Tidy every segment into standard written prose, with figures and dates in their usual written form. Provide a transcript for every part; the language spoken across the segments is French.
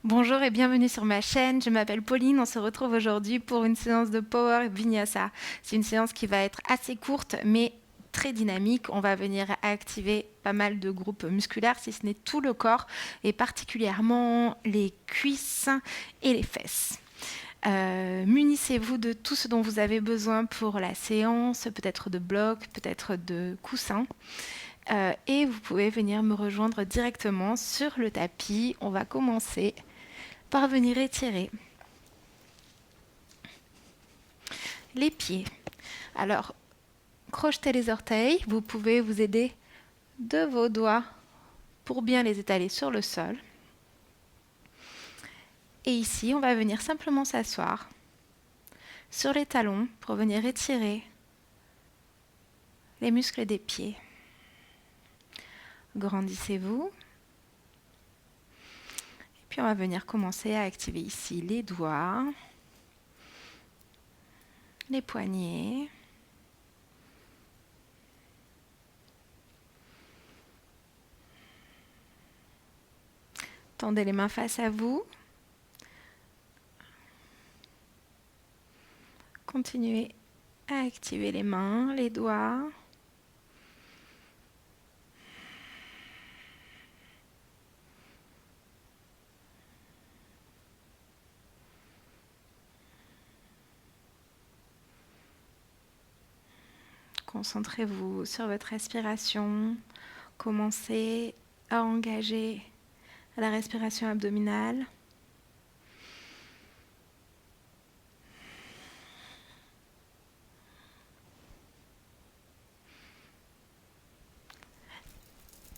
Bonjour et bienvenue sur ma chaîne, je m'appelle Pauline, on se retrouve aujourd'hui pour une séance de Power Vinyasa. C'est une séance qui va être assez courte mais très dynamique. On va venir activer pas mal de groupes musculaires, si ce n'est tout le corps, et particulièrement les cuisses et les fesses. Munissez-vous de tout ce dont vous avez besoin pour la séance, peut-être de blocs, peut-être de coussins. Et vous pouvez venir me rejoindre directement sur le tapis. On va commencer par venir étirer les pieds. Alors, crochetez les orteils. Vous pouvez vous aider de vos doigts pour bien les étaler sur le sol. Et ici, on va venir simplement s'asseoir sur les talons pour venir étirer les muscles des pieds. Grandissez-vous. Et puis, on va venir commencer à activer ici les doigts, les poignets. Tendez les mains face à vous. Continuez à activer les mains, les doigts. Concentrez-vous sur votre respiration. Commencez à engager la respiration abdominale.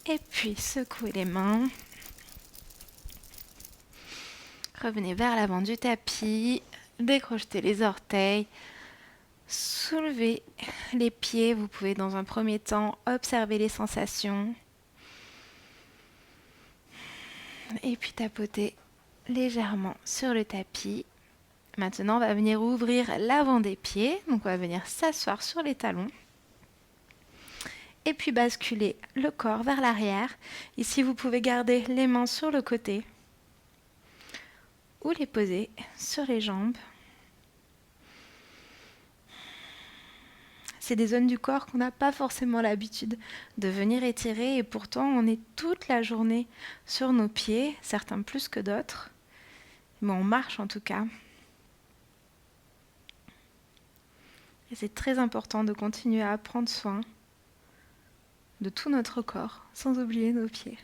Et puis secouez les mains. Revenez vers l'avant du tapis. Décrochetez les orteils. Soulevez les pieds. Vous pouvez dans un premier temps observer les sensations. Et puis tapoter légèrement sur le tapis. Maintenant, on va venir ouvrir l'avant des pieds. Donc, on va venir s'asseoir sur les talons. Et puis basculer le corps vers l'arrière. Ici, vous pouvez garder les mains sur le côté ou les poser sur les jambes. C'est des zones du corps qu'on n'a pas forcément l'habitude de venir étirer et pourtant on est toute la journée sur nos pieds, certains plus que d'autres, mais on marche en tout cas. Et c'est très important de continuer à prendre soin de tout notre corps, sans oublier nos pieds.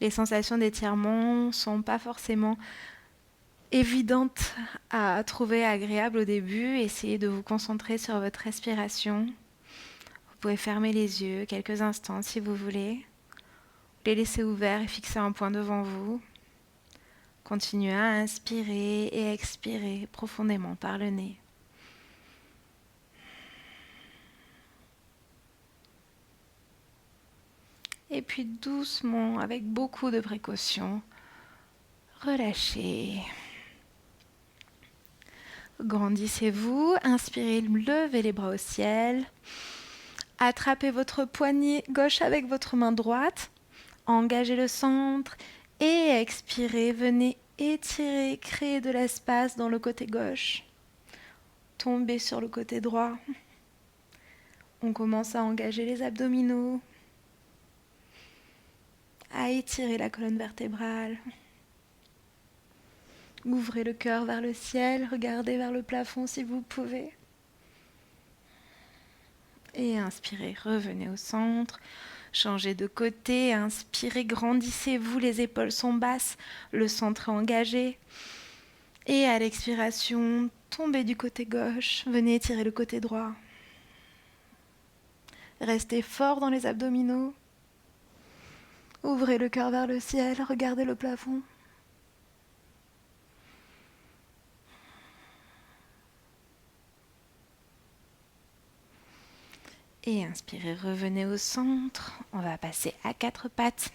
Les sensations d'étirement ne sont pas forcément évidentes à trouver agréables au début. Essayez de vous concentrer sur votre respiration. Vous pouvez fermer les yeux quelques instants si vous voulez. Les laisser ouverts et fixer un point devant vous. Continuez à inspirer et expirer profondément par le nez. Et puis doucement, avec beaucoup de précaution, relâchez. Grandissez-vous, inspirez, levez les bras au ciel. Attrapez votre poignet gauche avec votre main droite. Engagez le centre et expirez. Venez étirer, créer de l'espace dans le côté gauche. Tombez sur le côté droit. On commence à engager les abdominaux, à étirer la colonne vertébrale. Ouvrez le cœur vers le ciel, regardez vers le plafond si vous pouvez. Et inspirez, revenez au centre. Changez de côté, inspirez, grandissez-vous, les épaules sont basses, le centre est engagé. Et à l'expiration, tombez du côté gauche, venez étirer le côté droit. Restez fort dans les abdominaux. Ouvrez le cœur vers le ciel, regardez le plafond. Et inspirez, revenez au centre. On va passer à quatre pattes.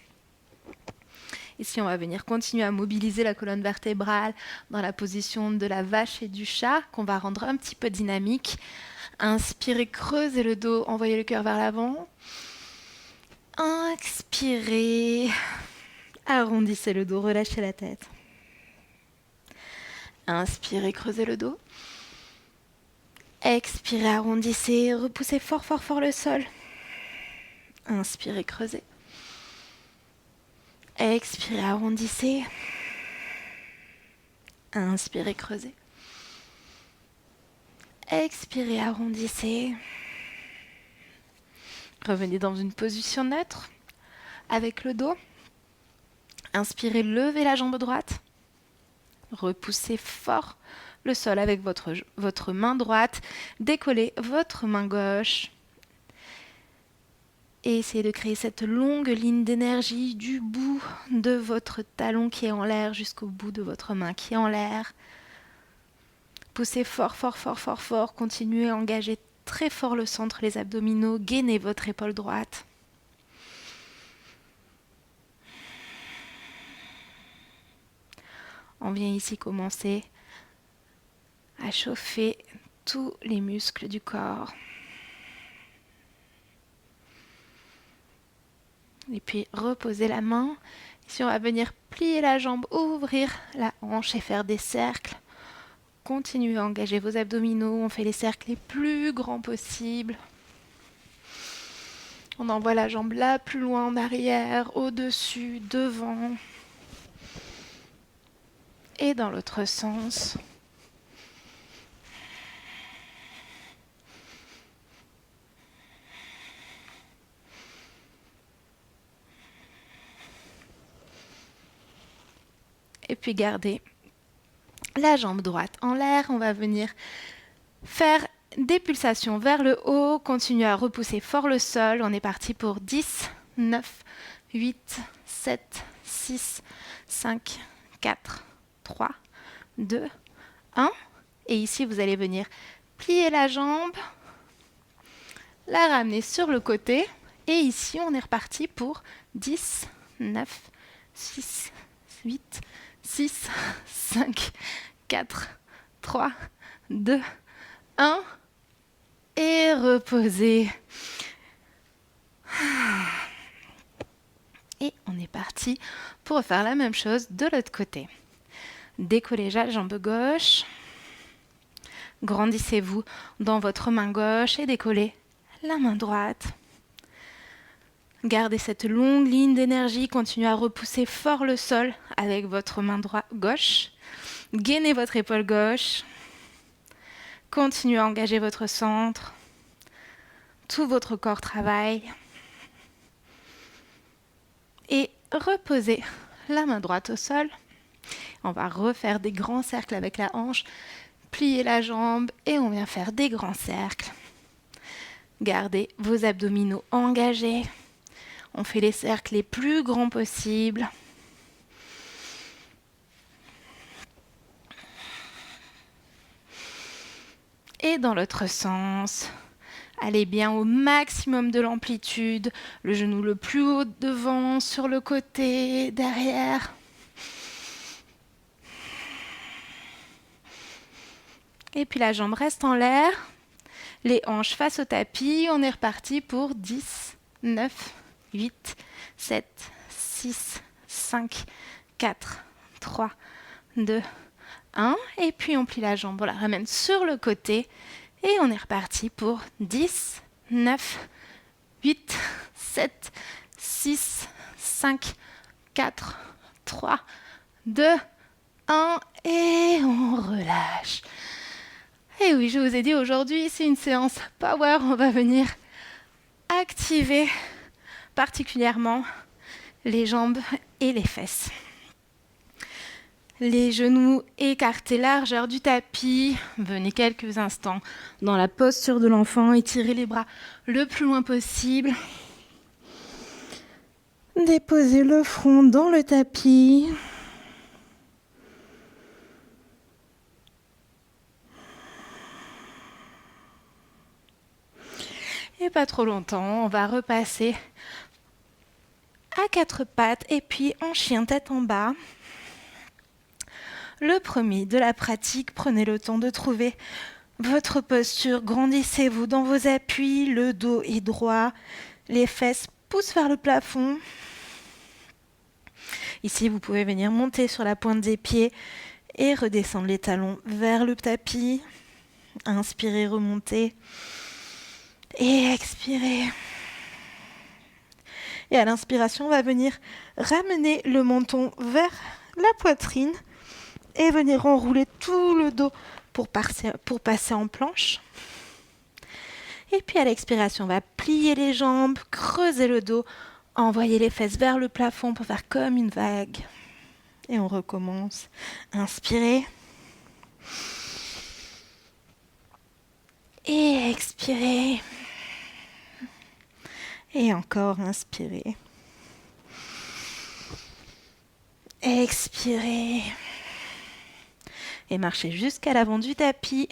Ici, on va venir continuer à mobiliser la colonne vertébrale dans la position de la vache et du chat, qu'on va rendre un petit peu dynamique. Inspirez, creusez le dos, envoyez le cœur vers l'avant. Inspirez, arrondissez le dos, relâchez la tête. Inspirez, creusez le dos. Expirez, arrondissez, repoussez fort, fort, fort le sol. Inspirez, creusez. Expirez, arrondissez. Inspirez, creusez. Expirez, arrondissez. Revenez dans une position neutre avec le dos. Inspirez, levez la jambe droite. Repoussez fort le sol avec votre main droite. Décollez votre main gauche. Et essayez de créer cette longue ligne d'énergie du bout de votre talon qui est en l'air jusqu'au bout de votre main qui est en l'air. Poussez fort, fort, fort, fort, fort. Continuez à engager très fort le centre, les abdominaux. Gainez votre épaule droite. On vient ici commencer à chauffer tous les muscles du corps. Et puis reposez la main. Ici on va venir plier la jambe, ouvrir la hanche et faire des cercles. Continuez à engager vos abdominaux. On fait les cercles les plus grands possibles. On envoie la jambe là plus loin en arrière, au-dessus, devant. Et dans l'autre sens. Et puis gardez la jambe droite en l'air. On va venir faire des pulsations vers le haut. Continuez à repousser fort le sol. On est parti pour 10, 9, 8, 7, 6, 5, 4, 3, 2, 1. Et ici, vous allez venir plier la jambe, la ramener sur le côté. Et ici, on est reparti pour 10, 9, 6, 8, 6, 5, 4, 3, 2, 1. Et reposez. Et on est parti pour faire la même chose de l'autre côté. Décollez la jambe gauche. Grandissez-vous dans votre main gauche et décollez la main droite. Gardez cette longue ligne d'énergie. Continuez à repousser fort le sol avec votre main gauche. Gainez votre épaule gauche. Continuez à engager votre centre. Tout votre corps travaille. Et reposez la main droite au sol. On va refaire des grands cercles avec la hanche. Pliez la jambe et on vient faire des grands cercles. Gardez vos abdominaux engagés. On fait les cercles les plus grands possibles. Et dans l'autre sens, allez bien au maximum de l'amplitude. Le genou le plus haut devant, sur le côté, derrière. Et puis la jambe reste en l'air. Les hanches face au tapis. On est reparti pour 10, 9, 8, 7, 6, 5, 4, 3, 2, 1. Et puis on plie la jambe, on la ramène sur le côté. Et on est reparti pour 10, 9, 8, 7, 6, 5, 4, 3, 2, 1. Et on relâche. Et oui, je vous ai dit aujourd'hui, c'est une séance power. On va venir activer particulièrement les jambes et les fesses. Les genoux écartés, largeur du tapis. Venez quelques instants dans la posture de l'enfant. Étirez les bras le plus loin possible. Déposez le front dans le tapis. Et pas trop longtemps, on va repasser à quatre pattes et puis en chien tête en bas. Le premier de la pratique, prenez le temps de trouver votre posture, grandissez-vous dans vos appuis, le dos est droit, les fesses pouces vers le plafond. Ici, vous pouvez venir monter sur la pointe des pieds et redescendre les talons vers le tapis. Inspirez, remontez. Et expirez. Et à l'inspiration, on va venir ramener le menton vers la poitrine et venir enrouler tout le dos pour passer en planche. Et puis à l'expiration, on va plier les jambes, creuser le dos, envoyer les fesses vers le plafond pour faire comme une vague. Et on recommence. Inspirez. Et expirez. Et encore inspirez. Expirez. Et marchez jusqu'à l'avant du tapis.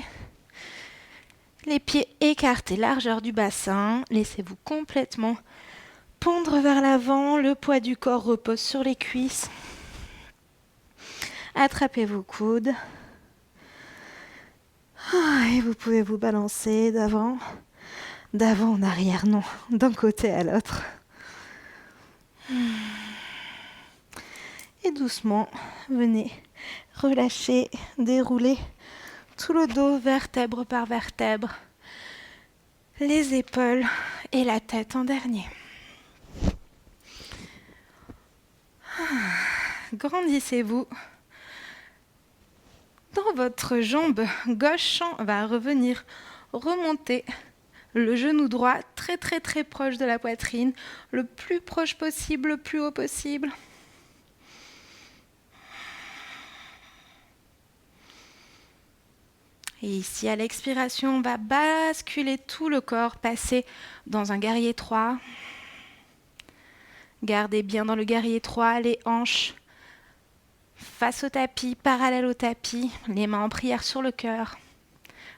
Les pieds écartés, largeur du bassin. Laissez-vous complètement pondre vers l'avant. Le poids du corps repose sur les cuisses. Attrapez vos coudes. Et vous pouvez vous balancer d'avant en arrière, non, d'un côté à l'autre. Et doucement, venez relâcher, dérouler tout le dos, vertèbre par vertèbre, les épaules et la tête en dernier. Grandissez-vous. Dans votre jambe gauche, on va revenir remonter le genou droit très très très proche de la poitrine, le plus proche possible, le plus haut possible. Et ici, à l'expiration, on va basculer tout le corps, passer dans un guerrier 3. Gardez bien dans le guerrier 3 les hanches face au tapis, parallèle au tapis, les mains en prière sur le cœur,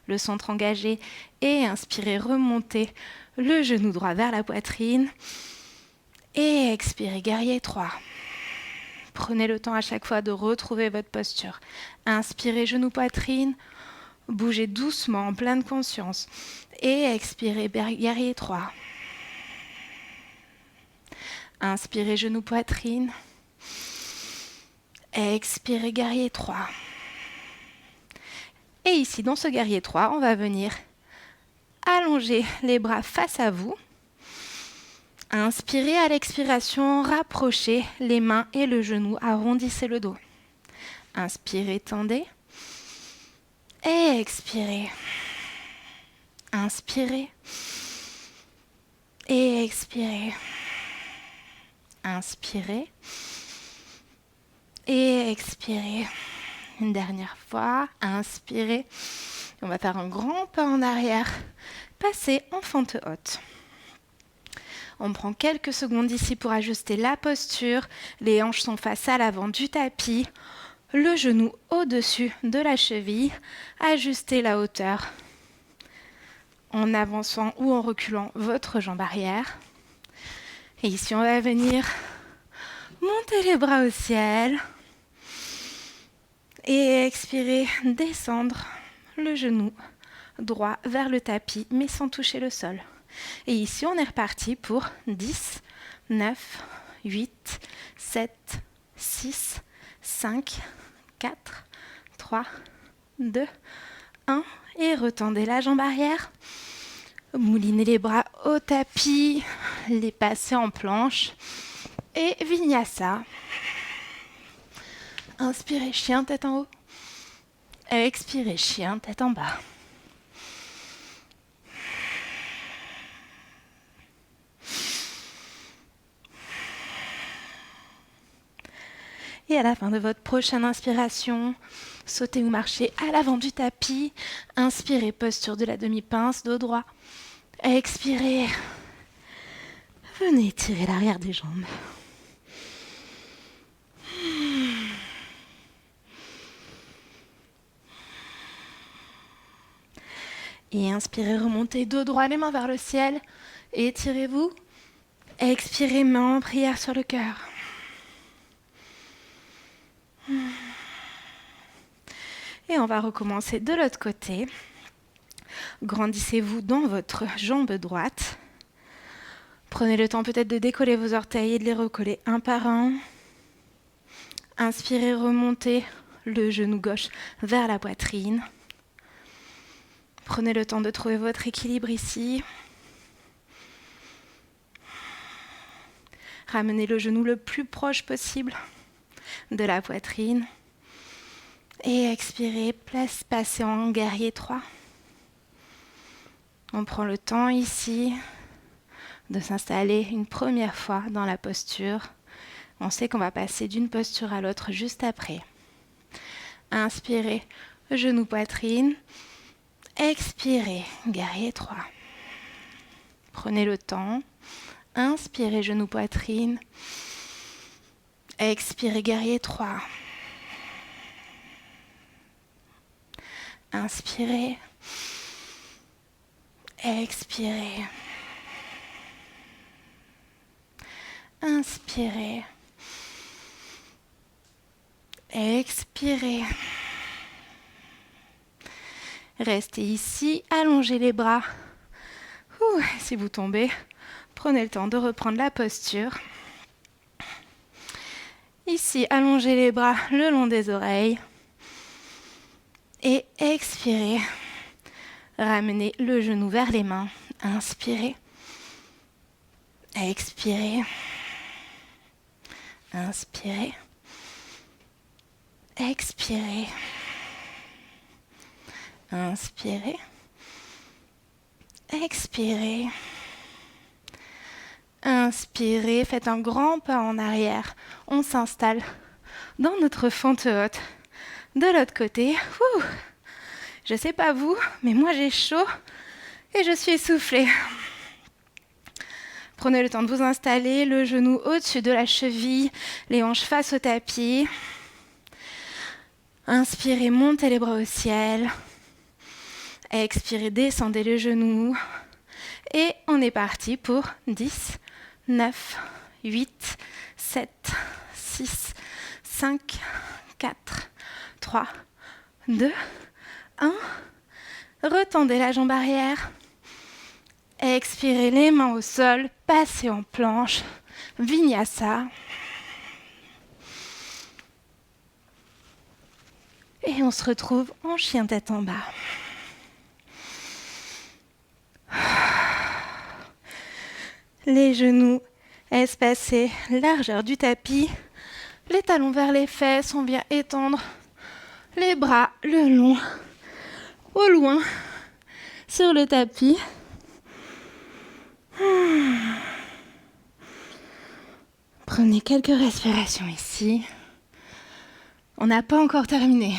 le centre engagé. Et inspirez, remontez le genou droit vers la poitrine. Et expirez, guerrier 3. Prenez le temps à chaque fois de retrouver votre posture. Inspirez, genou poitrine. Bougez doucement, en pleine conscience. Et expirez, guerrier 3. Inspirez, genou poitrine. Expirez, guerrier 3. Et ici, dans ce guerrier 3, on va venir allonger les bras face à vous. Inspirez à l'expiration, rapprochez les mains et le genou, arrondissez le dos. Inspirez, tendez. Et expirez. Inspirez. Et expirez. Inspirez. Et expirez. Une dernière fois. Inspirez. On va faire un grand pas en arrière. Passez en fente haute. On prend quelques secondes ici pour ajuster la posture. Les hanches sont face à l'avant du tapis. Le genou au-dessus de la cheville. Ajustez la hauteur en avançant ou en reculant votre jambe arrière. Et ici, on va venir monter les bras au ciel. Et expirer, descendre le genou droit vers le tapis, mais sans toucher le sol. Et ici, on est reparti pour 10, 9, 8, 7, 6, 5, 4, 3, 2, 1. Et retendez la jambe arrière. Moulinez les bras au tapis, les passer en planche. Et Vinyasa. Inspirez, chien, tête en haut. Expirez, chien, tête en bas. Et à la fin de votre prochaine inspiration, sautez ou marchez à l'avant du tapis. Inspirez, posture de la demi-pince, dos droit. Expirez. Venez tirer l'arrière des jambes. Et inspirez, remontez dos droit, les mains vers le ciel. Et étirez-vous. Expirez, main en prière sur le cœur. Et on va recommencer de l'autre côté. Grandissez-vous dans votre jambe droite. Prenez le temps peut-être de décoller vos orteils et de les recoller un par un. Inspirez, remontez le genou gauche vers la poitrine. Prenez le temps de trouver votre équilibre ici. Ramenez le genou le plus proche possible de la poitrine. Et expirez, passez en guerrier 3. On prend le temps ici de s'installer une première fois dans la posture. On sait qu'on va passer d'une posture à l'autre juste après. Inspirez, genou poitrine. Expirez, guerrier 3. Prenez le temps. Inspirez, genou poitrine. Expirez, guerrier 3. Inspirez. Expirez. Inspirez. Expirez. Restez ici, allongez les bras. Si vous tombez, prenez le temps de reprendre la posture. Ici, allongez les bras le long des oreilles. Et expirez. Ramenez le genou vers les mains. Inspirez. Expirez. Inspirez. Expirez. Inspirez. Expirez. Inspirez. Faites un grand pas en arrière. On s'installe dans notre fente haute. De l'autre côté. Je sais pas vous, mais moi j'ai chaud et je suis essoufflée. Prenez le temps de vous installer, le genou au-dessus de la cheville, les hanches face au tapis. Inspirez, montez les bras au ciel. Expirez, descendez le genou. Et on est parti pour 10, 9, 8, 7, 6, 5, 4, 3, 2, 1. Retendez la jambe arrière. Expirez les mains au sol, passez en planche, Vinyasa. Et on se retrouve en chien tête en bas. Les genoux espacés, largeur du tapis, les talons vers les fesses, on vient étendre les bras le long, au loin, sur le tapis. Prenez quelques respirations ici. On n'a pas encore terminé.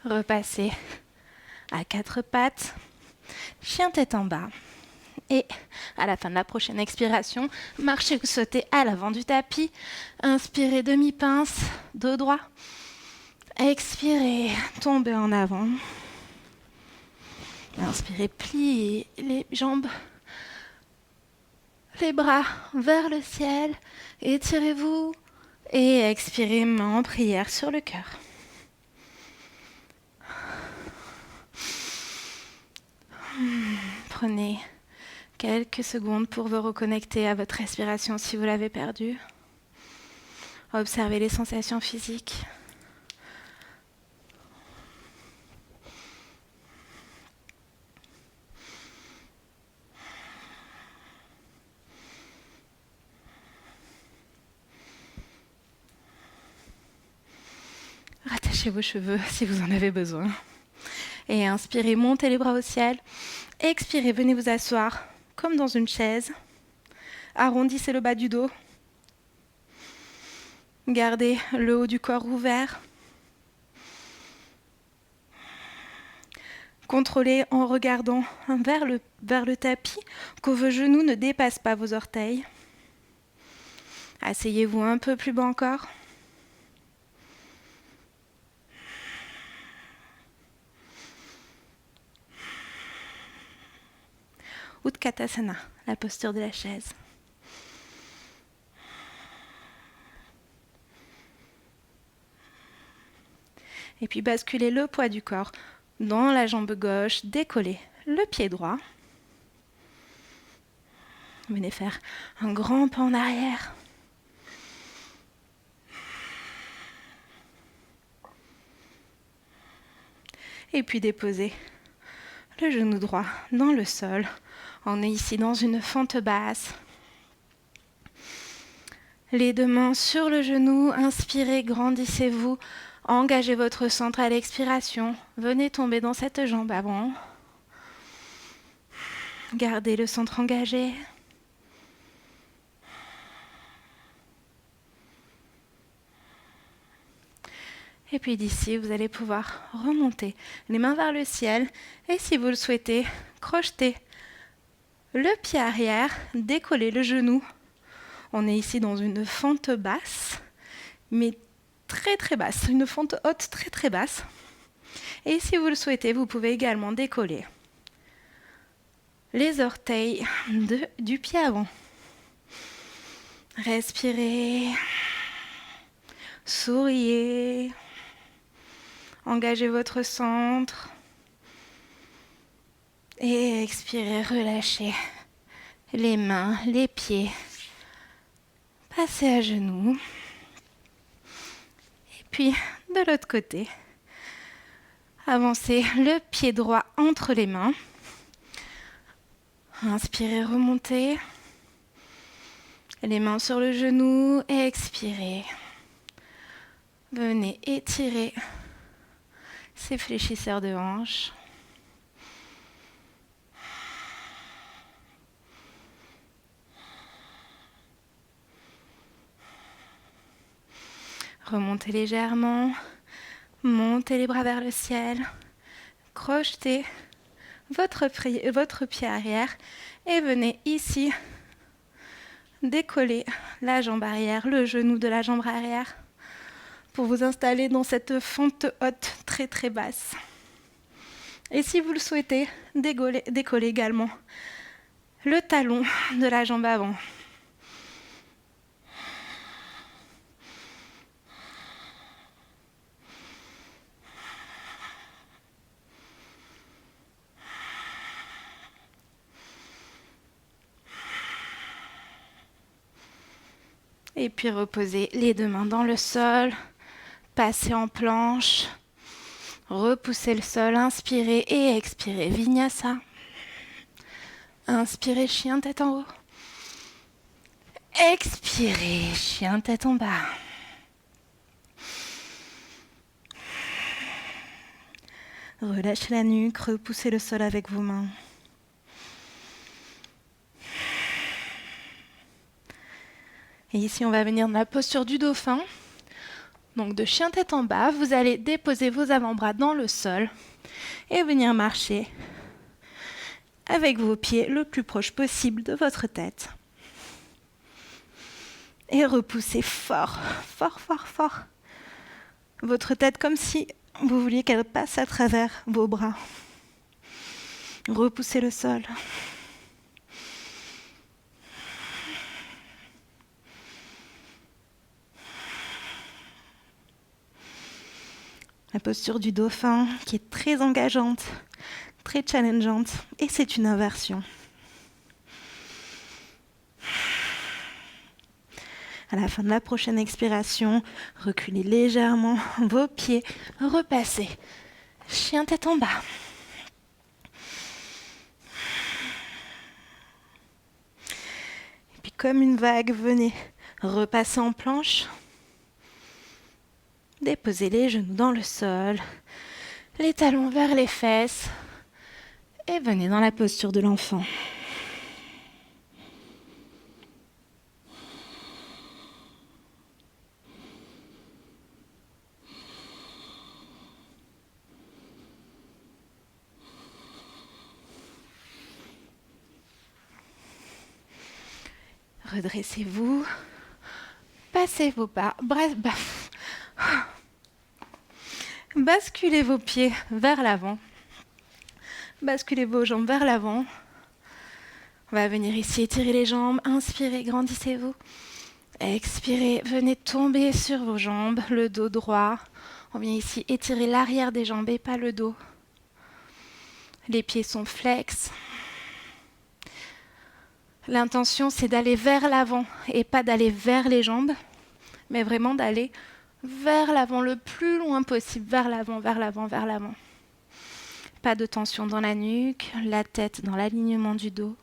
Repassez à 4 pattes, chien tête en bas. Et à la fin de la prochaine expiration, marchez ou sautez à l'avant du tapis. Inspirez demi-pince, dos droit. Expirez, tombez en avant. Inspirez, pliez les jambes, les bras vers le ciel. Étirez-vous et expirez, main en prière sur le cœur. Prenez quelques secondes pour vous reconnecter à votre respiration si vous l'avez perdue. Observez les sensations physiques. Rattachez vos cheveux si vous en avez besoin. Et inspirez, montez les bras au ciel. Expirez, venez vous asseoir comme dans une chaise. Arrondissez le bas du dos. Gardez le haut du corps ouvert. Contrôlez en regardant vers le tapis que vos genoux ne dépassent pas vos orteils. Asseyez-vous un peu plus bas encore. Utkatasana, la posture de la chaise. Et puis basculez le poids du corps dans la jambe gauche, décollez le pied droit. Venez faire un grand pas en arrière. Et puis déposez le genou droit dans le sol. On est ici dans une fente basse. Les deux mains sur le genou, inspirez, grandissez-vous, engagez votre centre à l'expiration. Venez tomber dans cette jambe avant. Gardez le centre engagé. Et puis d'ici, vous allez pouvoir remonter les mains vers le ciel. Et si vous le souhaitez, crochetez le pied arrière, décollez le genou. On est ici dans une fente basse, mais très très basse, une fente haute très très basse. Et si vous le souhaitez, vous pouvez également décoller les orteils du pied avant. Respirez, souriez, engagez votre centre et expirez, relâchez les mains, les pieds. Passez à genoux. Et puis, de l'autre côté, avancez le pied droit entre les mains. Inspirez, remontez. Les mains sur le genou. Expirez. Venez étirer ces fléchisseurs de hanches. Remontez légèrement, montez les bras vers le ciel, crochetez votre pied arrière et venez ici décoller la jambe arrière, le genou de la jambe arrière pour vous installer dans cette fente haute très très basse. Et si vous le souhaitez, décollez également le talon de la jambe avant. Et puis reposez les deux mains dans le sol, passez en planche, repoussez le sol, inspirez et expirez, Vinyasa. Inspirez, chien tête en haut. Expirez, chien tête en bas. Relâchez la nuque, repoussez le sol avec vos mains. Et ici, on va venir dans la posture du dauphin. Donc de chien tête en bas, vous allez déposer vos avant-bras dans le sol et venir marcher avec vos pieds le plus proche possible de votre tête. Et repoussez fort, fort, fort, fort votre tête comme si vous vouliez qu'elle passe à travers vos bras. Repoussez le sol. La posture du dauphin qui est très engageante, très challengeante, et c'est une inversion. À la fin de la prochaine expiration, reculez légèrement vos pieds, repassez. Chien tête en bas. Et puis comme une vague, venez repasser en planche. Déposez les genoux dans le sol, les talons vers les fesses et venez dans la posture de l'enfant. Redressez-vous, passez vos pas, basculez vos pieds vers l'avant, basculez vos jambes vers l'avant. On va venir ici étirer les jambes, inspirez, grandissez-vous. Expirez, venez tomber sur vos jambes, le dos droit. On vient ici étirer l'arrière des jambes et pas le dos. Les pieds sont flex. L'intention, c'est d'aller vers l'avant et pas d'aller vers les jambes, mais vraiment d'aller vers l'avant le plus loin possible, vers l'avant, vers l'avant, vers l'avant. Pas de tension dans la nuque, la tête dans l'alignement du dos.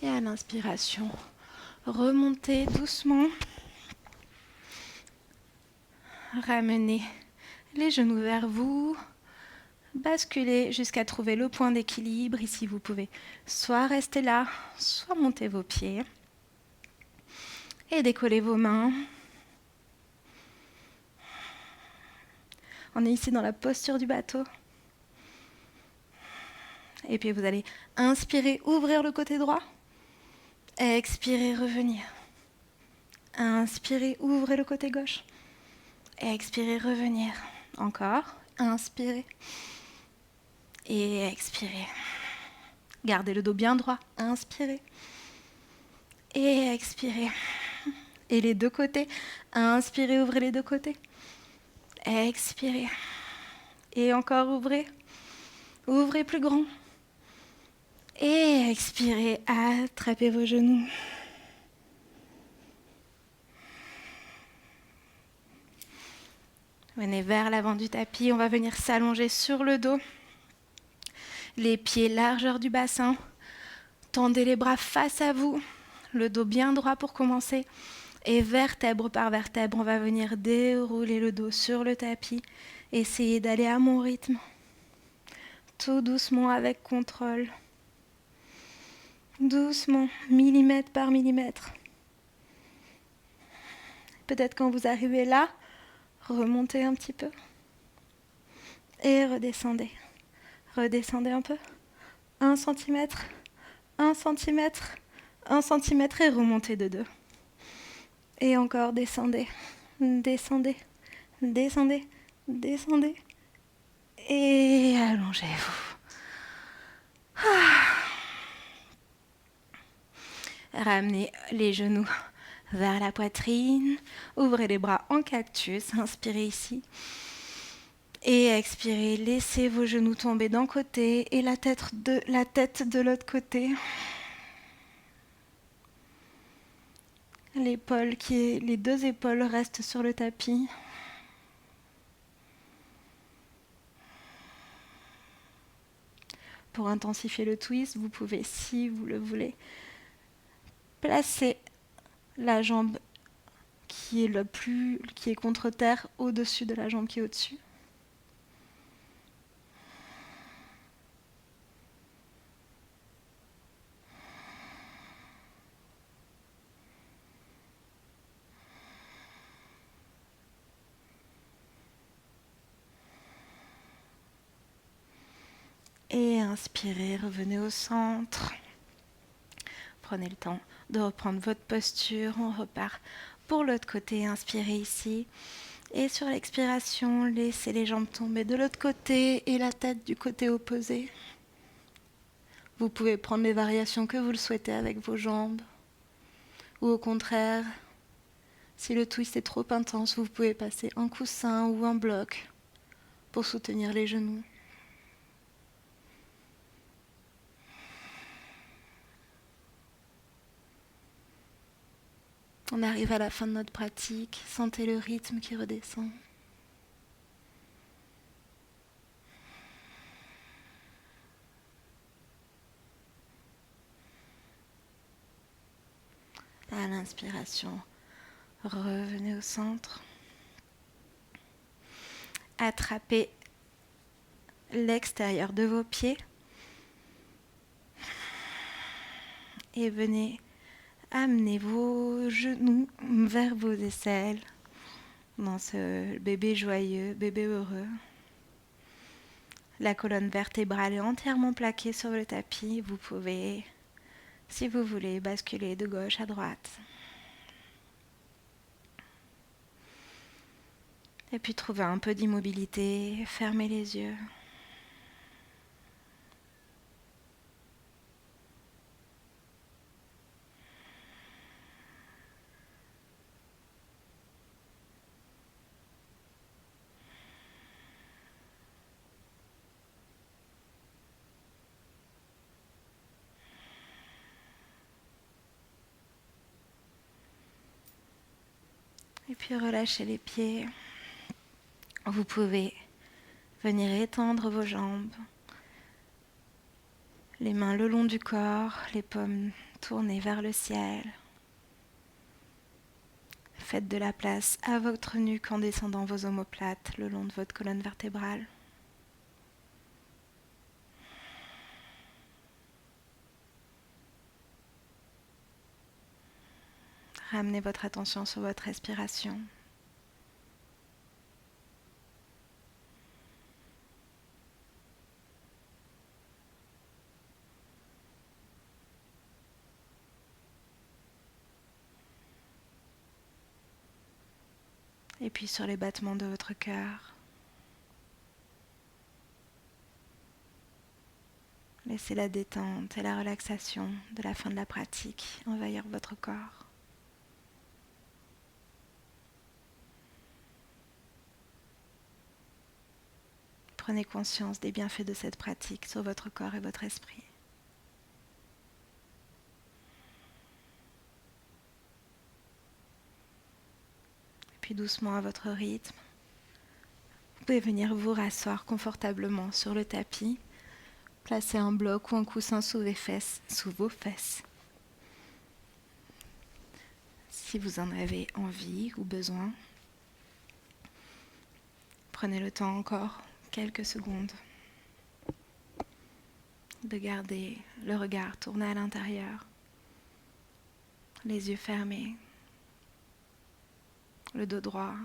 Et à l'inspiration, remontez doucement. Ramenez les genoux vers vous. Basculez jusqu'à trouver le point d'équilibre. Ici, vous pouvez soit rester là, soit monter vos pieds. Et décoller vos mains. On est ici dans la posture du bateau. Et puis vous allez inspirer, ouvrir le côté droit. Expirez, revenir. Inspirez, ouvrez le côté gauche. Expirez, revenir. Encore. Inspirez. Et expirez. Gardez le dos bien droit. Inspirez. Et expirez. Et les deux côtés. Inspirez, ouvrez les deux côtés. Expirez. Et encore, ouvrez. Ouvrez plus grand. Et expirez, attrapez vos genoux. Venez vers l'avant du tapis, on va venir s'allonger sur le dos. Les pieds largeur du bassin. Tendez les bras face à vous, le dos bien droit pour commencer. Et vertèbre par vertèbre, on va venir dérouler le dos sur le tapis. Essayez d'aller à mon rythme. Tout doucement avec contrôle. Doucement, millimètre par millimètre. Peut-être quand vous arrivez là, remontez un petit peu. Et redescendez. Redescendez un peu. 1 centimètre, 1 centimètre, 1 centimètre et remontez de 2. Et encore descendez, descendez, descendez, descendez. Et allongez-vous. Ramenez les genoux vers la poitrine. Ouvrez les bras en cactus. Inspirez ici. Et expirez. Laissez vos genoux tomber d'un côté et la tête de l'autre côté. Les deux épaules restent sur le tapis. Pour intensifier le twist, vous pouvez, si vous le voulez, placer la jambe qui est contre terre au-dessus de la jambe qui est au-dessus. Et inspirez, revenez au centre. Prenez le temps de reprendre votre posture. On repart pour l'autre côté. Inspirez ici. Et sur l'expiration, laissez les jambes tomber de l'autre côté et la tête du côté opposé. Vous pouvez prendre les variations que vous le souhaitez avec vos jambes. Ou au contraire, si le twist est trop intense, vous pouvez passer en coussin ou en bloc pour soutenir les genoux. On arrive à la fin de notre pratique. Sentez le rythme qui redescend. À l'inspiration, revenez au centre. Attrapez l'extérieur de vos pieds. Et venez amener vos genoux vers vos aisselles dans ce bébé joyeux, bébé heureux. La colonne vertébrale est entièrement plaquée sur le tapis. Vous pouvez, si vous voulez, basculer de gauche à droite. Et puis trouvez un peu d'immobilité, fermez les yeux. Et puis relâchez les pieds. Vous pouvez venir étendre vos jambes, les mains le long du corps, les paumes tournées vers le ciel. Faites de la place à votre nuque en descendant vos omoplates le long de votre colonne vertébrale. Ramenez votre attention sur votre respiration. Et puis sur les battements de votre cœur. Laissez la détente et la relaxation de la fin de la pratique envahir votre corps. Prenez conscience des bienfaits de cette pratique sur votre corps et votre esprit. Et puis doucement à votre rythme, vous pouvez venir vous rasseoir confortablement sur le tapis. Placez un bloc ou un coussin sous vos fesses. Si vous en avez envie ou besoin, prenez le temps encore quelques secondes de garder le regard tourné à l'intérieur, les yeux fermés, le dos droit.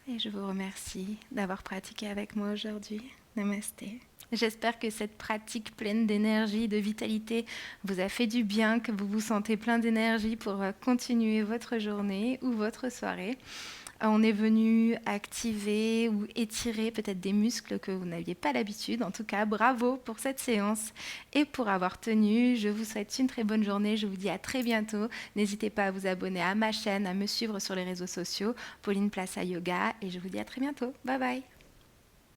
Et je vous remercie d'avoir pratiqué avec moi aujourd'hui. Namasté. J'espère que cette pratique pleine d'énergie, de vitalité vous a fait du bien, que vous vous sentez plein d'énergie pour continuer votre journée ou votre soirée. On est venu activer ou étirer peut-être des muscles que vous n'aviez pas l'habitude. En tout cas, bravo pour cette séance et pour avoir tenu. Je vous souhaite une très bonne journée. Je vous dis à très bientôt. N'hésitez pas à vous abonner à ma chaîne, à me suivre sur les réseaux sociaux, Pauline Plaça Yoga. Et je vous dis à très bientôt. Bye bye.